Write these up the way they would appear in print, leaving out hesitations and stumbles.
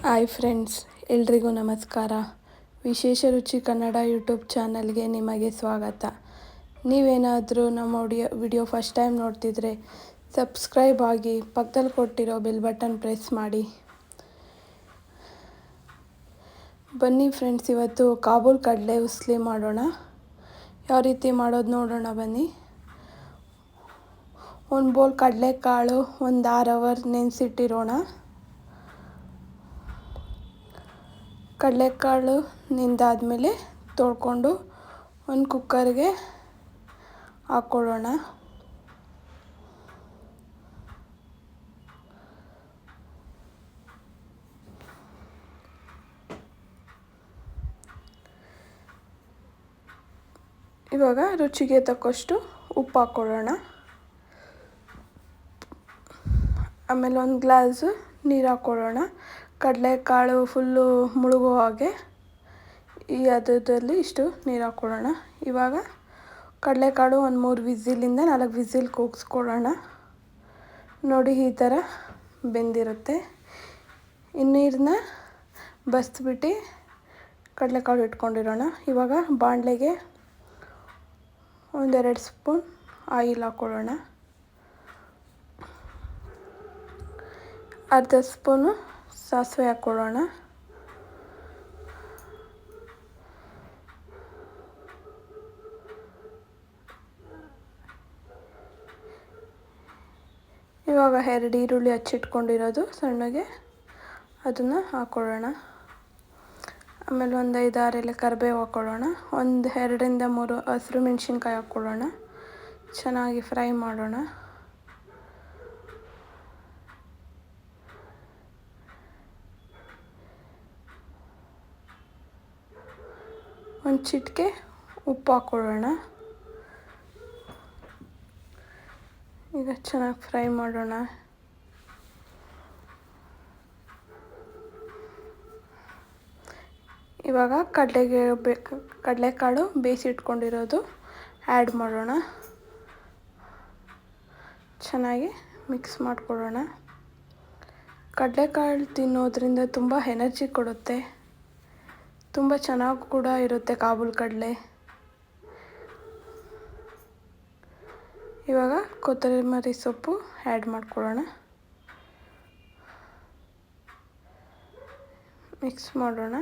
Hi friends, ಎಲ್ರಿಗೂ ನಮಸ್ಕಾರ. ವಿಶೇಷ ರುಚಿ ಕನ್ನಡ ಯೂಟ್ಯೂಬ್ ಚಾನಲ್ಗೆ ನಿಮಗೆ ಸ್ವಾಗತ. ನೀವೇನಾದರೂ ನಮ್ಮ ವಿಡಿಯೋ ಫಸ್ಟ್ ಟೈಮ್ ನೋಡ್ತಿದ್ರೆ ಸಬ್ಸ್ಕ್ರೈಬ್ ಆಗಿ ಪಕ್ಕದಲ್ಲಿ ಕೊಟ್ಟಿರೋ ಬೆಲ್ ಬಟನ್ ಪ್ರೆಸ್ ಮಾಡಿ. ಬನ್ನಿ ಫ್ರೆಂಡ್ಸ್, ಇವತ್ತು ಕಾಬೂಲ್ ಕಡಲೆ ಉಸ್ಲಿ ಮಾಡೋಣ. ಯಾವ ರೀತಿ ಮಾಡೋದು ನೋಡೋಣ ಬನ್ನಿ. ಒಂದು ಬೌಲ್ ಕಡಲೆಕಾಳು ಒಂದು 6 ಅವರ್ ನೆನೆಸಿಟ್ಟಿರೋಣ. ಕಡಲೆಕಾಳು ನೆಂದಾದಮೇಲೆ ತೊಳ್ಕೊಂಡು ಒಂದು ಕುಕ್ಕರ್ಗೆ ಹಾಕ್ಕೊಳ್ಳೋಣ. ಇವಾಗ ರುಚಿಗೆ ತಕ್ಕಷ್ಟು ಉಪ್ಪು ಹಾಕ್ಕೊಳ್ಳೋಣ. ಆಮೇಲೆ ಒಂದು ಗ್ಲಾಸು ನೀರು ಹಾಕ್ಕೊಳ್ಳೋಣ. ಕಡಲೆಕಾಳು ಫುಲ್ಲು ಮುಳುಗೋ ಹಾಗೆ ಈ ಹದದಲ್ಲಿ ಇಷ್ಟು ನೀರು ಹಾಕ್ಕೊಳ್ಳೋಣ. ಇವಾಗ ಕಡಲೆಕಾಳು ಒಂದು 3 ವಿಸಿಲಿಂದ 4 ವಿಸಿಲ್ ಕೂಗಿಸ್ಕೊಳ್ಳೋಣ. ನೋಡಿ, ಈ ಥರ ಬೆಂದಿರುತ್ತೆ. ಈ ನೀರನ್ನ ಬಸ್ಬಿಟ್ಟು ಕಡಲೆಕಾಳು ಇಟ್ಕೊಂಡಿರೋಣ. ಇವಾಗ ಬಾಣಲೆಗೆ 1-2 ಸ್ಪೂನ್ ಆಯಿಲ್ ಹಾಕ್ಕೊಳ್ಳೋಣ. ಅರ್ಧ ಸ್ಪೂನು ಸಾಸಿವೆ ಹಾಕ್ಕೊಳ್ಳೋಣ. ಇವಾಗ 2 ಈರುಳ್ಳಿ ಹಚ್ಚಿಟ್ಕೊಂಡಿರೋದು ಸಣ್ಣಗೆ ಅದನ್ನು ಹಾಕ್ಕೊಳ್ಳೋಣ. ಆಮೇಲೆ ಒಂದು 5-6 ಎಲೆ ಕರಿಬೇವು ಹಾಕ್ಕೊಳ್ಳೋಣ. ಒಂದು 2-3 ಹಸಿರು ಮೆಣಸಿನ್ಕಾಯಿ ಹಾಕ್ಕೊಳ್ಳೋಣ. ಚೆನ್ನಾಗಿ ಫ್ರೈ ಮಾಡೋಣ. ಒಂದು ಚಿಟಿಕೆ ಉಪ್ಪು ಹಾಕ್ಕೊಳ್ಳೋಣ. ಈಗ ಚೆನ್ನಾಗಿ ಫ್ರೈ ಮಾಡೋಣ. ಇವಾಗ ಕಡಲೆಕಾಳು ಬೇಯಿಸಿಟ್ಕೊಂಡಿರೋದು ಆ್ಯಡ್ ಮಾಡೋಣ. ಚೆನ್ನಾಗಿ ಮಿಕ್ಸ್ ಮಾಡ್ಕೊಳ್ಳೋಣ. ಕಡಲೆಕಾಳು ತಿನ್ನೋದ್ರಿಂದ ತುಂಬ ಎನರ್ಜಿ ಕೊಡುತ್ತೆ. ತುಂಬ ಚೆನ್ನಾಗಿ ಕೂಡ ಇರುತ್ತೆ ಕಾಬೂಲ್ ಕಡಲೆ. ಇವಾಗ ಕೊತ್ತಂಬರಿ ಸೊಪ್ಪು ಆ್ಯಡ್ ಮಾಡ್ಕೊಳ್ಳೋಣ. ಮಿಕ್ಸ್ ಮಾಡೋಣ.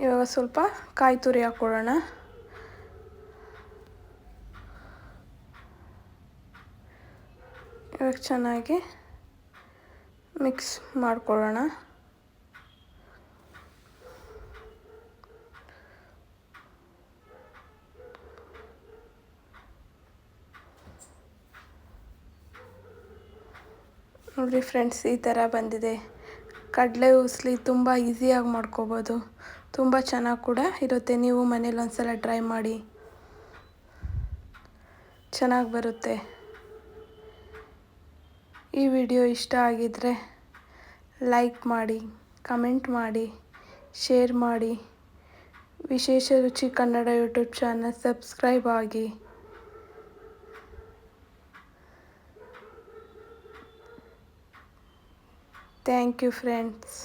ಇವಾಗ ಸ್ವಲ್ಪ ಕಾಯಿ ತುರಿ ಹಾಕ್ಕೊಳ್ಳೋಣ. ಇವಾಗ ಚೆನ್ನಾಗಿ ಮಿಕ್ಸ್ ಮಾಡ್ಕೊಳ್ಳೋಣ. ನೋಡಿರಿ ಫ್ರೆಂಡ್ಸ್, ಈ ಥರ ಬಂದಿದೆ. ಕಡಲೆ ಉಸ್ಲಿ ತುಂಬ ಈಸಿಯಾಗಿ ಮಾಡ್ಕೋಬೋದು. ತುಂಬ ಚೆನ್ನಾಗಿ ಕೂಡ ಇರುತ್ತೆ. ನೀವು ಮನೇಲಿ ಒಂದ್ಸಲ ಟ್ರೈ ಮಾಡಿ, ಚೆನ್ನಾಗಿ ಬರುತ್ತೆ. ಈ ವಿಡಿಯೋ ಇಷ್ಟ ಆಗಿದ್ದರೆ ಲೈಕ್ ಮಾಡಿ, ಕಮೆಂಟ್ ಮಾಡಿ, ಶೇರ್ ಮಾಡಿ. ವಿಶೇಷ ರುಚಿ ಕನ್ನಡ ಯೂಟ್ಯೂಬ್ ಚಾನಲ್ ಸಬ್ಸ್ಕ್ರೈಬ್ ಆಗಿ. Thank you friends.